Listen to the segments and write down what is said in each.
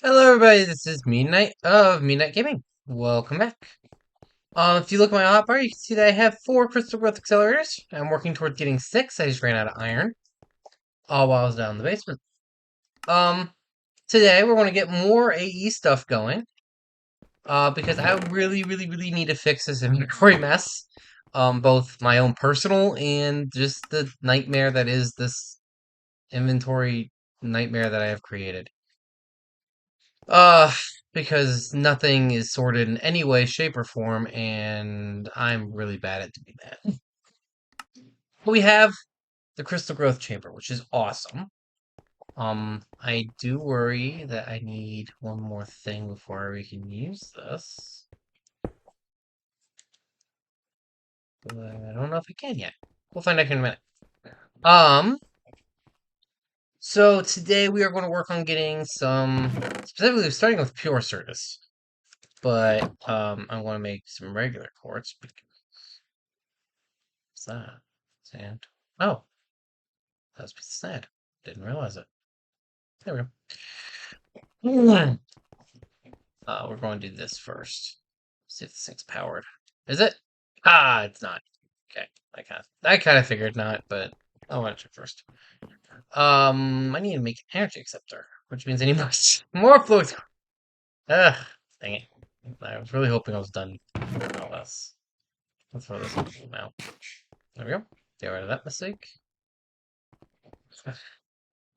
Hello everybody, this is Midnight of Midnight Gaming. Welcome back. If you look at my hotbar, you can see that I have 4 crystal growth accelerators. I'm working towards getting 6. I just ran out of iron. All while I was down in the basement. Um, Today we're going to get more AE stuff going. Because I really need to fix this inventory mess. Both my own personal and just the nightmare that is this inventory nightmare that I have created. Uh, because nothing is sorted in any way, shape, or form, and I'm really bad at doing that. We have the Crystal Growth Chamber, which is awesome. I do worry that I need one more thing before we can use this. But I don't know if I can yet. We'll find out in a minute. Um, so today we are going to work on getting some, specifically starting with pure Certus. But, I want to make some regular quartz. What's that? Sand. Oh, that was a piece of sand. Didn't realize it. There we go. We're going to do this first. See if this thing's powered. Is it? Ah, it's not. Okay, I kind of figured not, but I want to check first. I need to make an energy acceptor, which means I need more fluid. Ugh, dang it. I was really hoping I was done with all this. Let's throw this now. There we go. Get rid of that mistake.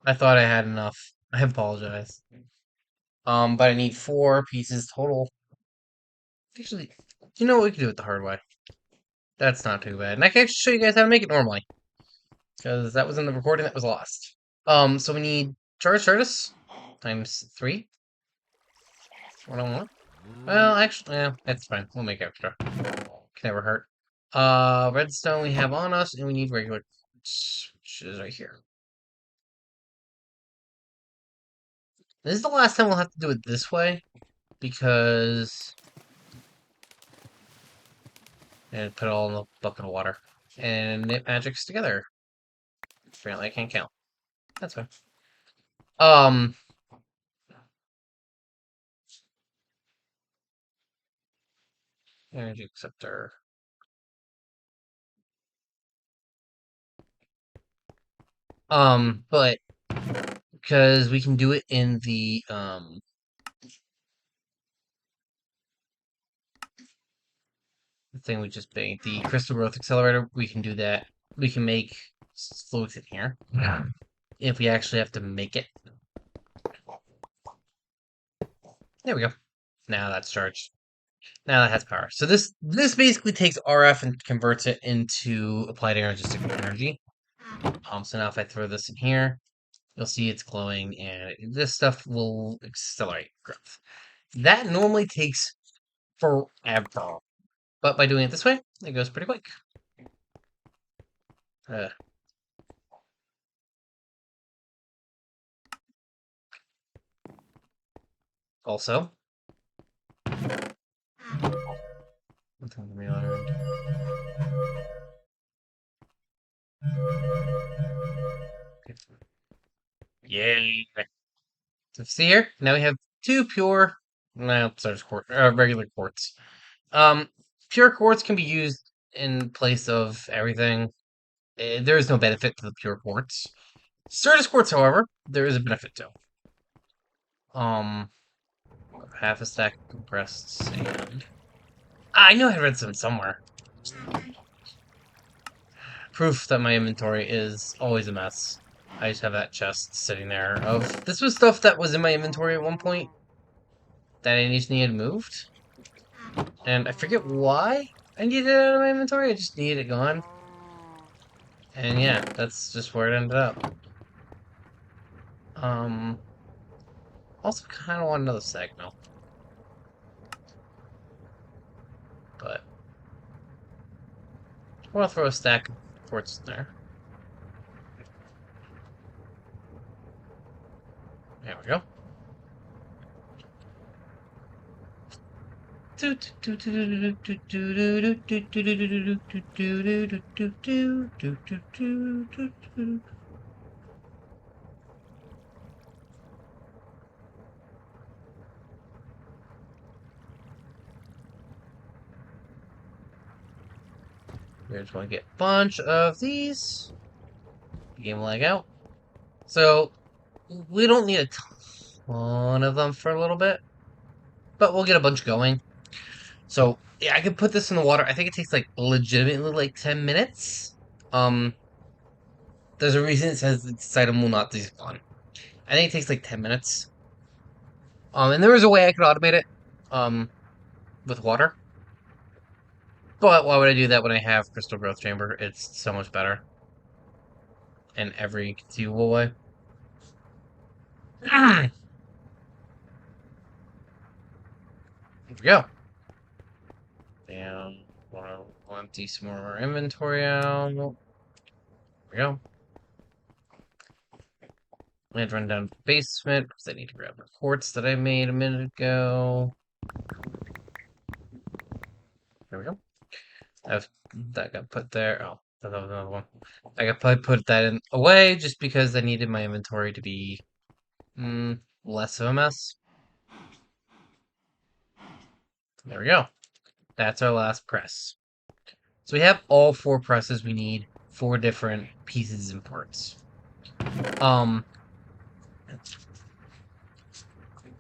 I thought I had enough. I apologize. But I need 4 pieces total. Actually, you know what, we can do it the hard way. That's not too bad. And I can actually show you guys how to make it normally. Because that was in the recording that was lost. So we need charge Certus times 3. What I want. Well, actually, yeah, that's fine. We'll make extra. Can never hurt. Redstone we have on us, and we need regular, which is right here. This is the last time we'll have to do it this way, because and put it all in a bucket of water. And it magics together. Apparently I can't count. That's fine. Um, Energy acceptor. But because we can do it in the thing we just made, the crystal growth accelerator, we can do that. We can make fluids in here. Yeah. If we actually have to make it. There we go. Now that's charged. Now that has power. So this basically takes RF and converts it into applied energy. So now if I throw this in here, you'll see it's glowing, and this stuff will accelerate growth. That normally takes forever, but by doing it this way, it goes pretty quick. Uh, Also, something we learned. Yay! So see here, now we have 2 pure, no, sorry, regular quartz. Um, Pure quartz can be used in place of everything. There is no benefit to the pure quartz. Certus quartz, however, there is a benefit to. Um, Half a stack of compressed sand. I knew I had read some somewhere. Proof that my inventory is always a mess. I just have that chest sitting there of this was stuff that was in my inventory at one point that I just needed moved. And I forget why I needed it out of my inventory. I just needed it gone. And yeah, that's just where it ended up. Um, Also kind of want another sag mill, but I want to throw a stack of quartz in there. There we go. We're just going to get a bunch of these. Game lag out. So, we don't need a ton of them for a little bit, but we'll get a bunch going. So, yeah, I could put this in the water. I think it takes like legitimately like 10 minutes. Um, there's a reason it says this item will not despawn. I think it takes like 10 minutes. And there is a way I could automate it, with water. But why would I do that when I have Crystal Growth Chamber? It's so much better in every conceivable way. Here we go. Damn. We'll empty some more of our inventory out. Here we go. I'm gonna run down to the basement because I need to grab the quartz that I made a minute ago. There we go. That got put there. Oh, that was another one. I got probably put that in away just because I needed my inventory to be less of a mess. There we go. That's our last press. So we have all 4 presses we need, 4 different pieces and parts.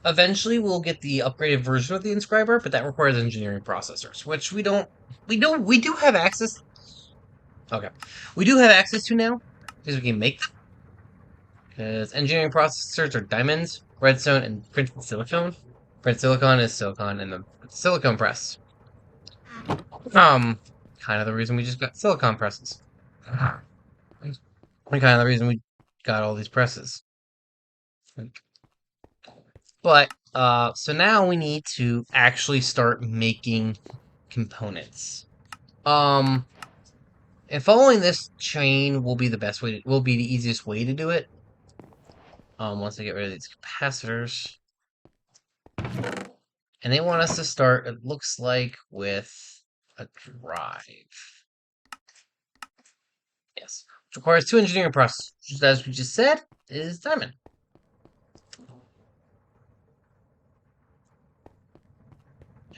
Eventually we'll get the upgraded version of the inscriber, but that requires engineering processors, which we do have access. Okay. We do have access to now, because we can make them. Because engineering processors are diamonds, redstone, and printed silicone. Printed silicon is silicon in the silicone press. Kind of the reason we just got silicon presses. And kind of the reason we got all these presses. But, so now we need to actually start making components. And following this chain will be the best way will be the easiest way to do it. Once I get rid of these capacitors. And they want us to start, it looks like, with a drive. Yes. Which requires 2 engineering processes, which, as we just said, is diamond.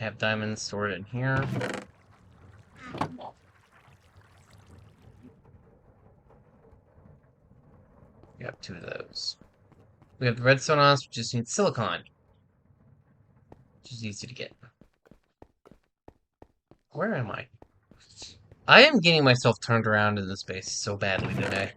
I have diamonds stored in here. We have 2 of those. We have the redstone on us, we just need silicon. Which is easy to get. Where am I? I am getting myself turned around in this space so badly today.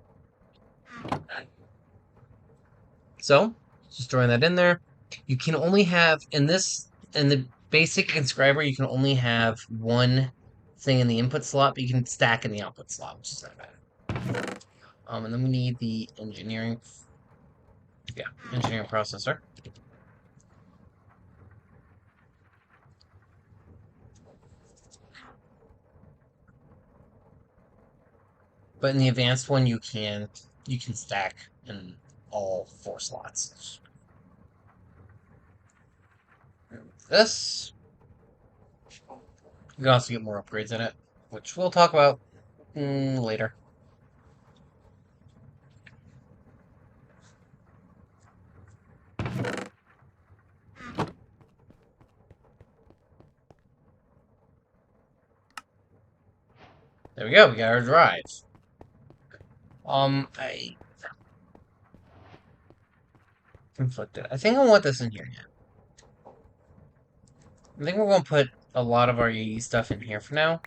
So, just throwing that in there. You can only have, in the basic inscriber, you can only have 1 thing in the input slot, but you can stack in the output slot, which is not bad. And then we need the engineering processor. But in the advanced one, you can stack in all 4 slots. This, you can also get more upgrades in it, which we'll talk about later. There we go, we got our drive. I conflicted. I think I want this in here now. I think we're gonna put a lot of our AE stuff in here for now.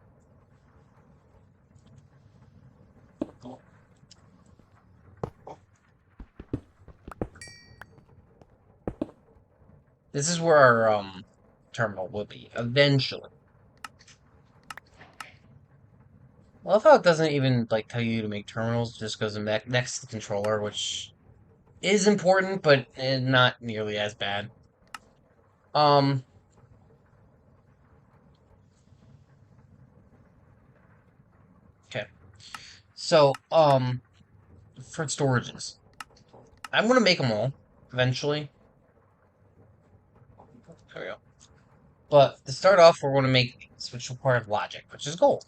This is where our terminal will be eventually. I love how it doesn't even like tell you to make terminals; it just goes next to the controller, which is important, but not nearly as bad. Um, okay. So, for storages, I'm gonna make them all eventually. There we go. But to start off, we're gonna make these, which require logic, which is gold.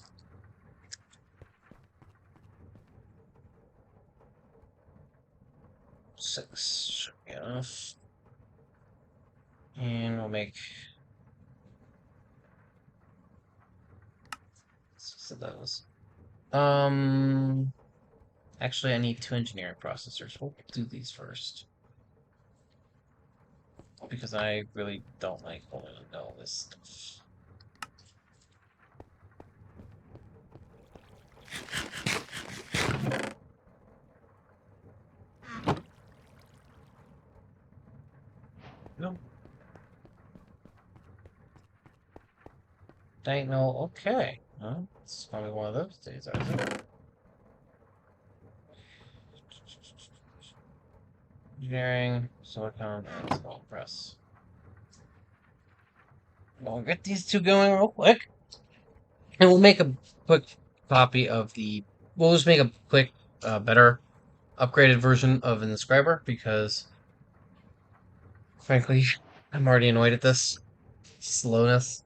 6 should be enough. And we'll make 6 of those. Um, Actually, I need two engineering processors. We'll do these first because I really don't like holding on to all this stuff. No, Dino. Okay. It's probably one of those days, isn't it? Engineering, silicon, and small press. We'll get these two going real quick, and we'll make a quick copy of the. We'll just make a quick, better, upgraded version of an inscriber because, frankly, I'm already annoyed at this slowness.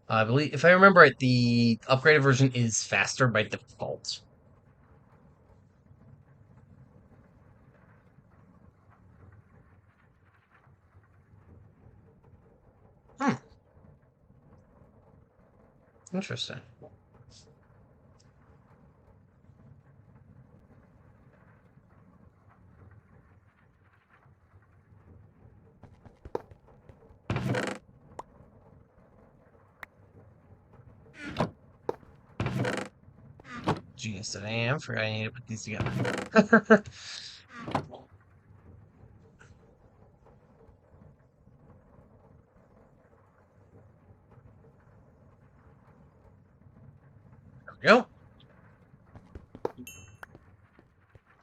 I believe, if I remember right, the upgraded version is faster by default. Hmm, interesting. Genius that I am, forgot I need to put these together. There we go.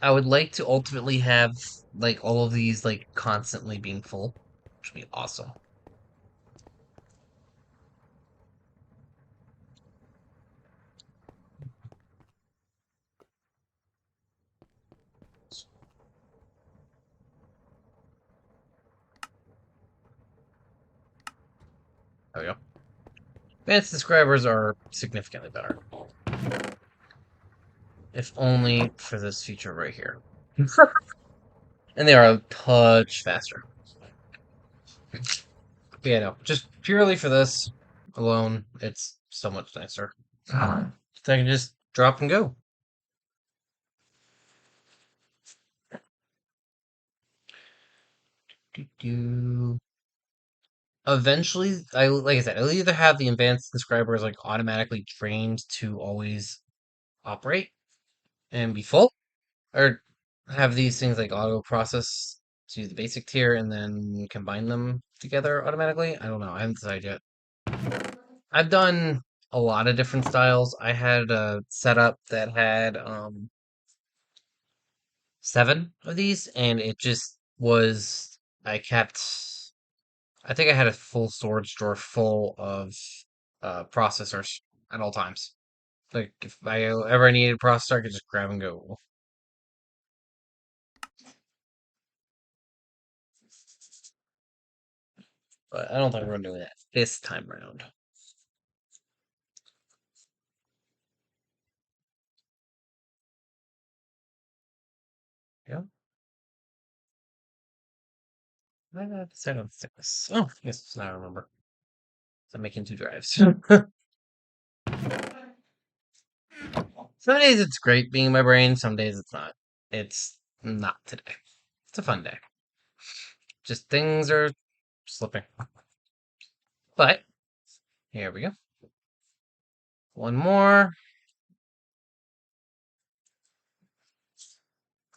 I would like to ultimately have like all of these like constantly being full, which would be awesome. There we go. Advanced describers are significantly better, if only for this feature right here. And they are a touch faster. But yeah, no, just purely for this alone, it's so much nicer. So I can just drop and go. Do. Eventually, like I said, I'll either have the advanced describers like automatically trained to always operate and be full, or have these things like auto process to the basic tier and then combine them together automatically. I don't know. I haven't decided yet. I've done a lot of different styles. I had a setup that had seven of these, and it just was. I kept. I think I had a full storage drawer full of processors at all times. Like if I ever needed a processor, I could just grab and go. But I don't think we're doing that this time around. Yeah, I got to set on this. Oh, yes, now I remember. I'm making two drives. Some days it's great being in my brain. Some days it's not. It's not today. It's a fun day. Just things are slipping. But here we go. One more.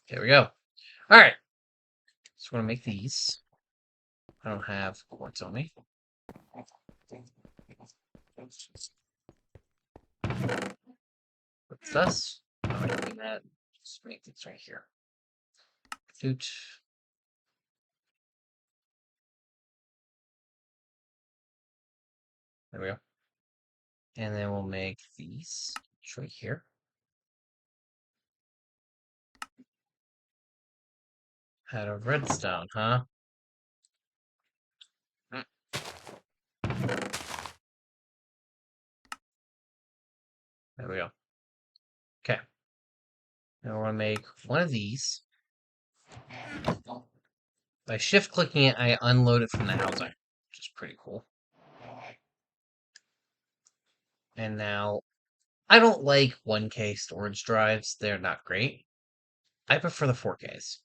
Here we go. All right. So we're gonna make these. I don't have quartz on me. What's this? Oh, I don't need that. Just make this right here. Doot. There we go. And then we'll make these right here out of redstone, huh? Mm, there we go. Okay. Now we're gonna make one of these. By shift clicking it, I unload it from the housing, which is pretty cool. And now I don't like 1K storage drives. They're not great. I prefer the 4Ks,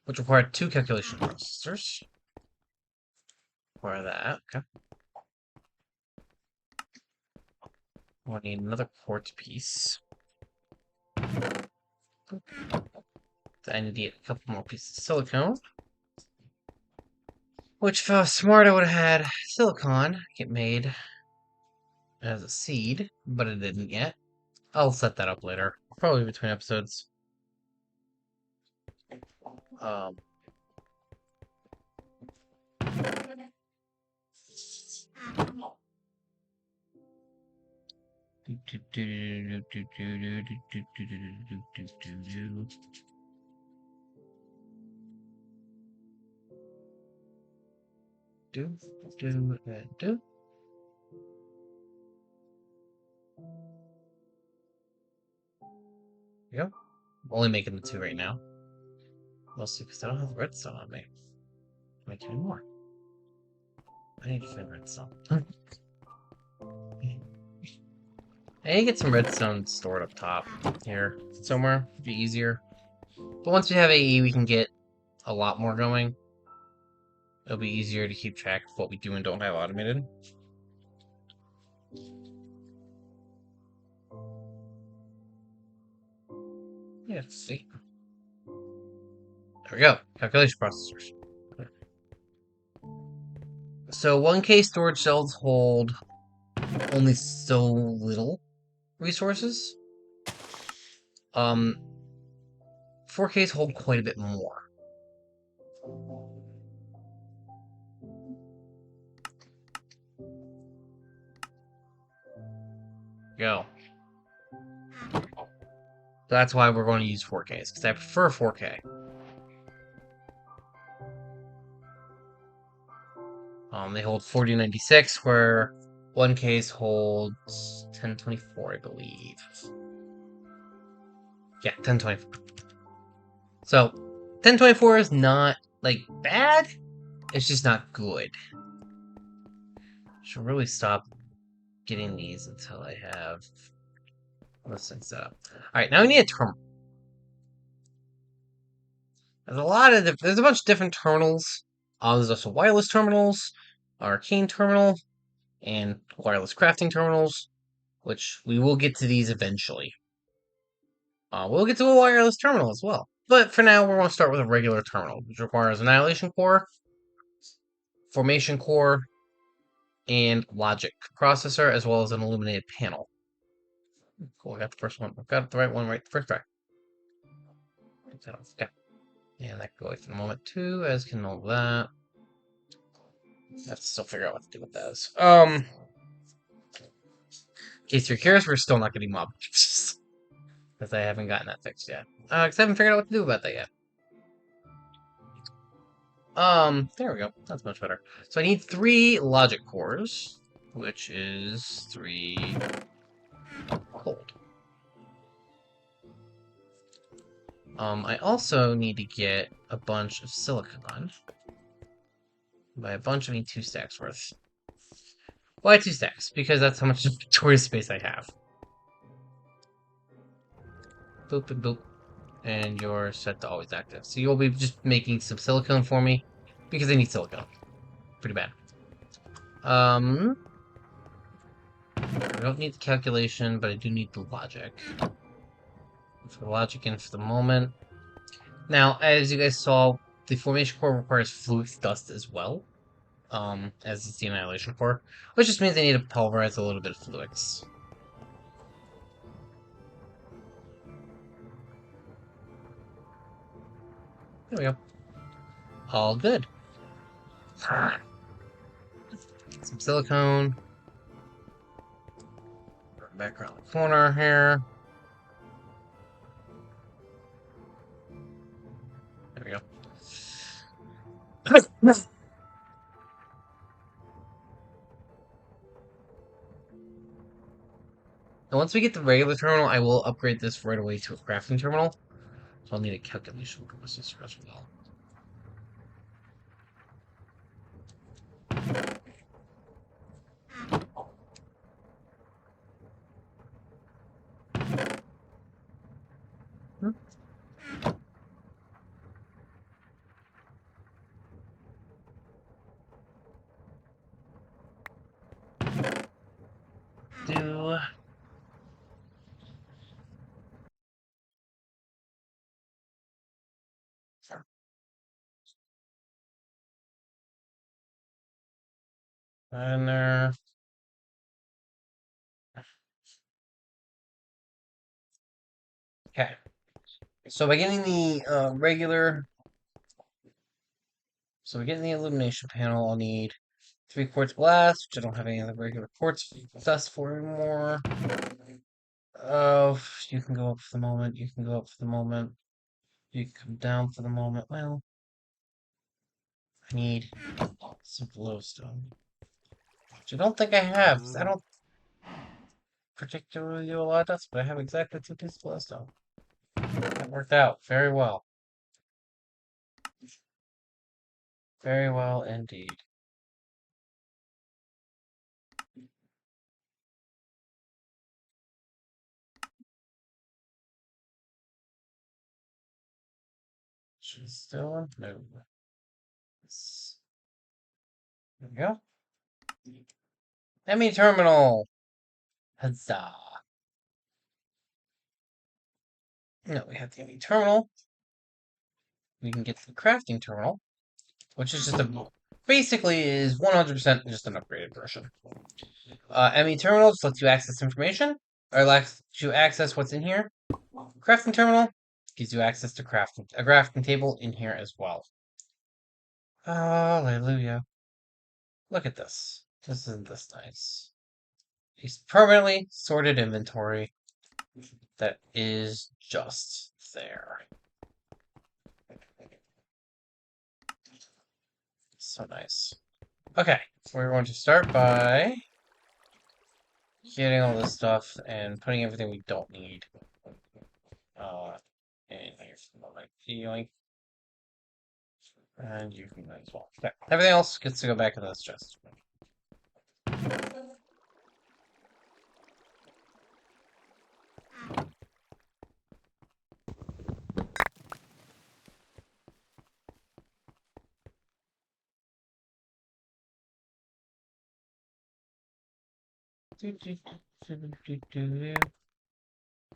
which require 2 calculation processors. For that, okay. We'll need another quartz piece. I need to get a couple more pieces of silicone. Which, if I was smart, I would have had silicon get made as a seed, but it didn't yet. I'll set that up later, probably between episodes. Um, do. Yep. I'm only making the 2 right now. Mostly because I don't have redstone on me. Make any more. I need to find redstone. I need to get some redstone stored up top here somewhere. It'd be easier. But once we have AE, we can get a lot more going. It'll be easier to keep track of what we do and don't have automated. Yeah, let's see. There we go. Calculation processors. So 1K storage cells hold only so little resources. 4Ks hold quite a bit more. Go. So that's why we're going to use 4Ks, because I prefer 4K. They hold 4096, where 1Ks hold 1024, I believe. Yeah, 1024. So, 1024 is not, like, bad. It's just not good. Should really stop getting these until I have this thing set up. Alright, now we need a terminal. There's a bunch of different terminals. There's also wireless terminals, arcane terminal, and wireless crafting terminals, which we will get to these eventually. We'll get to a wireless terminal as well. But for now, we're going to start with a regular terminal, which requires annihilation core, formation core, and logic processor, as well as an illuminated panel. Cool, I got the first one. I've got the right one right the first try. Okay. And that can go away for the moment too, as can all that. I have to still figure out what to do with those. In case you're curious, we're still not getting mob because I haven't gotten that fixed yet. Because I haven't figured out what to do about that yet. There we go. That's much better. So I need 3 logic cores, which is 3 gold. I also need to get a bunch of silicon. By a bunch, I mean 2 stacks worth. Why 2 stacks? Because that's how much storage space I have. Boop and boop. And you're set to always active. So you'll be just making some silicone for me, because I need silicone. Pretty bad. I don't need the calculation, but I do need the logic. For the logic in for the moment. Now, as you guys saw, the formation core requires fluix dust as well, as is the annihilation core, which just means I need to pulverize a little bit of fluix. There we go. All good. Some silicone. Back around the corner here. There we go. And once we get the regular terminal, I will upgrade this right away to a crafting terminal. So I'll need a calculation processor as well. do. And there. Okay. So by getting the so by getting the illumination panel, I'll need 3 quartz glass, which I don't have any of the regular quartz dust for anymore. Oh, you can go up for the moment. You can go up for the moment. You can come down for the moment. Well, I need some glowstone, which I don't think I have. 'Cause I don't particularly do a lot of dust, but I have exactly 2 pieces of glowstone. That worked out very well. Very well indeed. She's still in? No. There we go. Emmy terminal. Huzzah. No, we have the Emmy terminal. We can get to the crafting terminal, which is just basically is 100% just an upgraded version. ME terminal just lets you access information, or lets you access what's in here. Crafting terminal gives you access to a crafting table in here as well. Hallelujah. Look at this. Isn't this nice? A permanently sorted inventory that is just there. So nice. Okay, so we're going to start by getting all this stuff and putting everything we don't need in here for the moment. Yoink. And you can as well. Okay. Everything else gets to go back in this chest.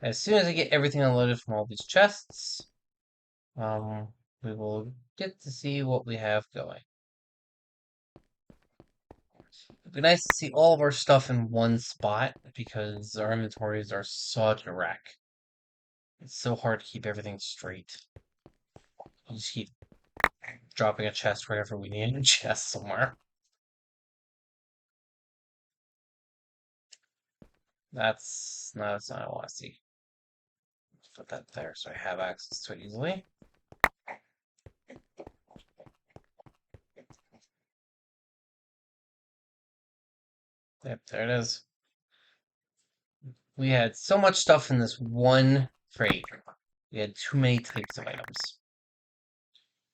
As soon as I get everything unloaded from all these chests, we will get to see what we have going. It'd be nice to see all of our stuff in one spot because our inventories are such a wreck. It's so hard to keep everything straight. You just keep dropping a chest wherever we need a chest somewhere. That's not what I want to see. Put that there so I have access to it easily. Yep, there it is. We had so much stuff in this one crate. We had too many types of items.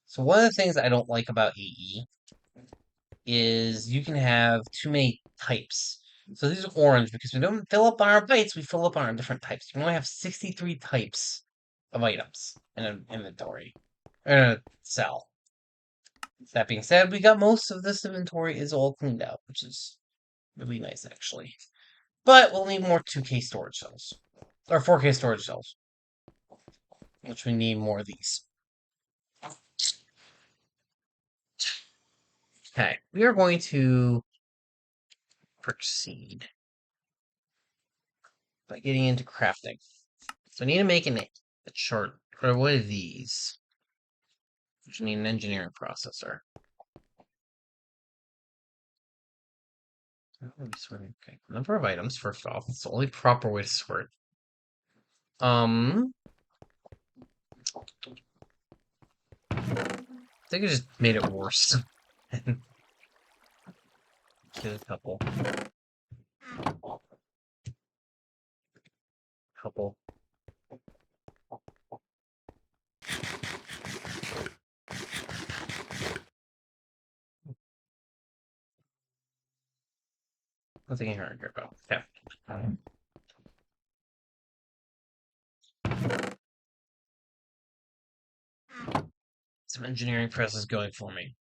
So one of the things I don't like about AE is you can have too many types. So these are orange because we don't fill up on our bytes, we fill up on our different types. You can only have 63 types of items in an inventory. Or in a cell. That being said, we got most of this inventory is all cleaned out, which is really nice actually. But we'll need more 2K storage cells. Or 4K storage cells. Which we need more of these. Okay, we are going to proceed by getting into crafting. So I need to make a chart for one of these. Which need an engineering processor. Okay, number of items, first off. It's the only proper way to sort. I think I just made it worse. Get a couple. Couple. Nothing here I care about. Okay. Some engineering press is going for me.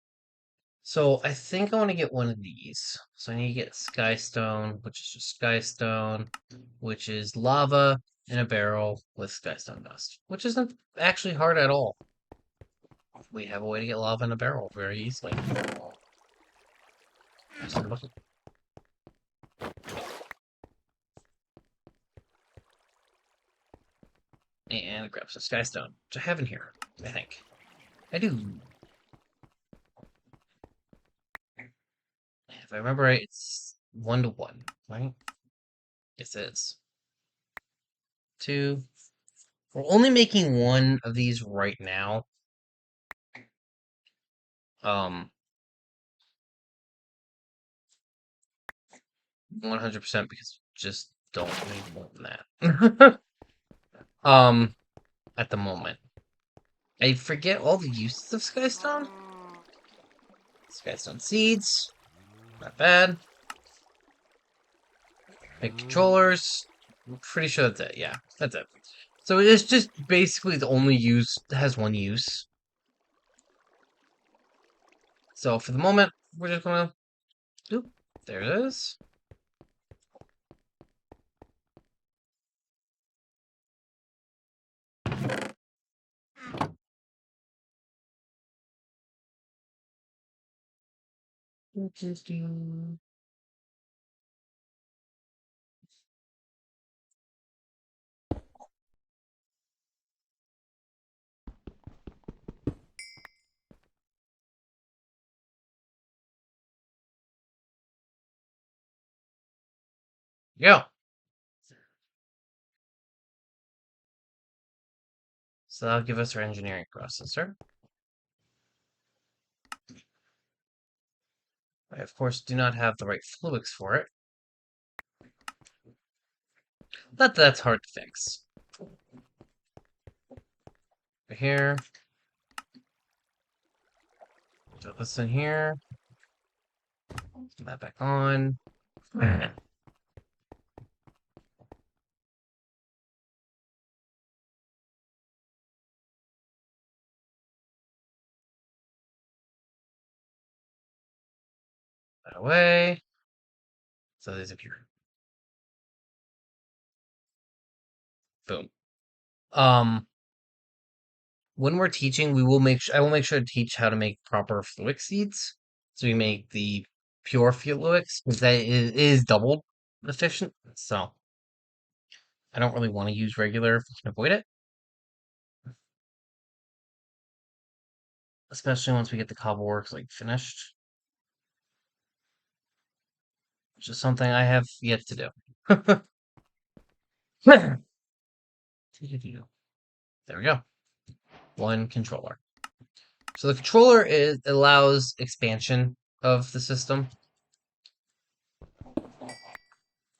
So I think I want to get one of these. So I need to get Skystone, which is just Skystone, which is lava in a barrel with Skystone dust, which isn't actually hard at all. We have a way to get lava in a barrel very easily. And grab some Skystone, which I have in here, I think. I do. If I remember right, it's 1 to 1, right? Yes, it is. 2. We're only making one of these right now. 100% because just don't need more than that. um, at the moment. I forget all the uses of Skystone. Skystone seeds, not bad. Make controllers. I'm pretty sure that's it. Yeah, that's it. So it's just basically the only use has one use. So for the moment, we're just gonna. Oop, there it is. Yeah. So that'll give us our engineering processor. I, of course, do not have the right fluids for it. Not that that's hard to fix. Right here. Put this in here. Put that back on. That away. So these appear. Boom. Um, when we're teaching, I will make sure to teach how to make proper fluic seeds. So we make the pure fluics, because that is double efficient. So I don't really want to use regular if we can avoid it. Especially once we get the cobble works like finished. Which is something I have yet to do. There we go. One controller. So the controller allows expansion of the system.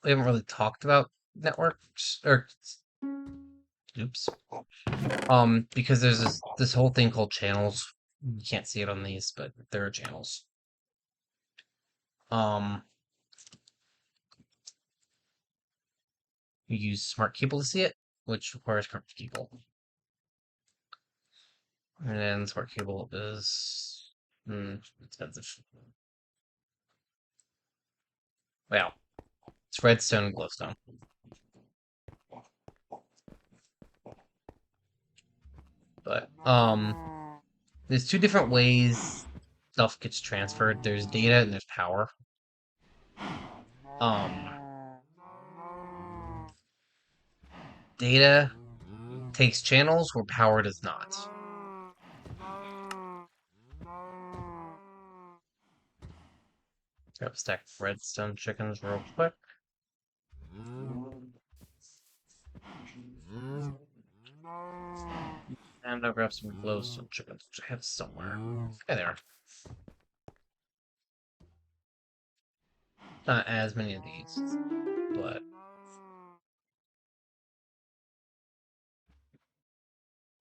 We haven't really talked about networks or oops. Because there's this whole thing called channels. You can't see it on these, but there are channels. Um, you use smart cable to see it, which requires current cable. And then smart cable is expensive. Well, it's redstone and glowstone. But there's two different ways stuff gets transferred. There's data and there's power. Um, data takes channels where power does not. Grab a stack of redstone chickens real quick. And I'll grab some glowstone chickens, which I have somewhere. Hey there. Not as many of these, but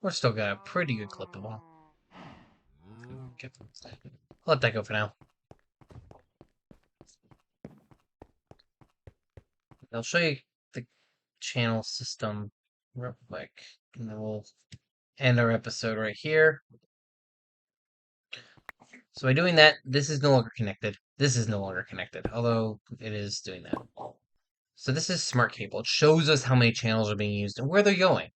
we're still got a pretty good clip of them. Okay. I'll let that go for now. I'll show you the channel system real quick, and then we'll end our episode right here. So by doing that, this is no longer connected. This is no longer connected, although it is doing that. So this is smart cable. It shows us how many channels are being used and where they're going.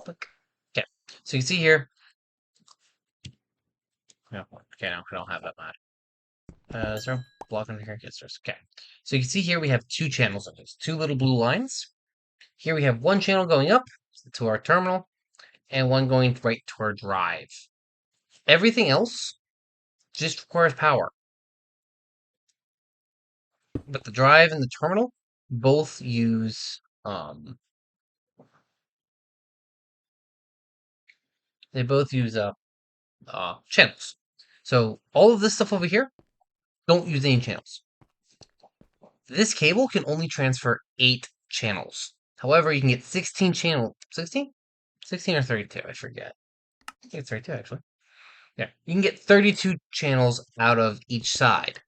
Okay, so you can see here. No, okay, no, I don't have that mod. Is there a block under here? Yes, there's. Okay, so you can see here we have two channels on this, two little blue lines. Here we have one channel going up to our terminal and one going right to our drive. Everything else just requires power. But the drive and the terminal both use they both use channels. So all of this stuff over here don't use any channels. This cable can only transfer 8 channels. However, you can get 16 channel 16? 16 or 32, I forget. I think it's 32 actually. Yeah. You can get 32 channels out of each side.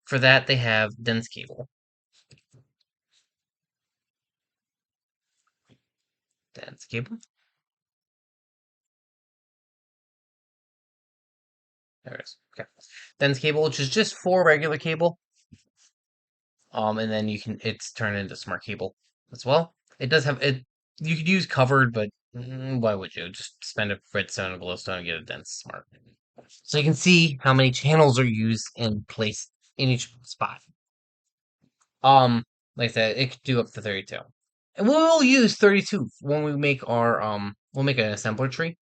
For that they have dense cable. Dense cable. There it is. Okay. Dense cable, which is just 4 regular cable. And then it's turned into smart cable as well. It does have it. You could use covered, but why would you just spend a redstone and a glowstone and get a dense smart? So you can see how many channels are used and placed in each spot. Like I said, it could do up to 32, and we'll use 32 when we make our we'll make an assembler tree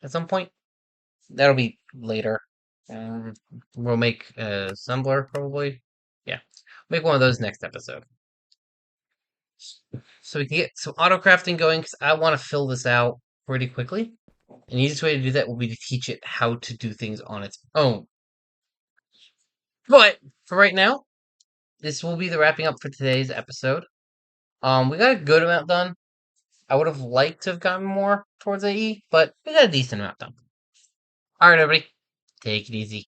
at some point. That'll be later. Um, we'll make a assembler probably. Yeah, make one of those next episode. So we can get some auto crafting going because I want to fill this out pretty quickly. And the easiest way to do that will be to teach it how to do things on its own. But for right now, this will be the wrapping up for today's episode. We got a good amount done. I would have liked to have gotten more towards AE, but we got a decent amount done. All right, everybody, take it easy.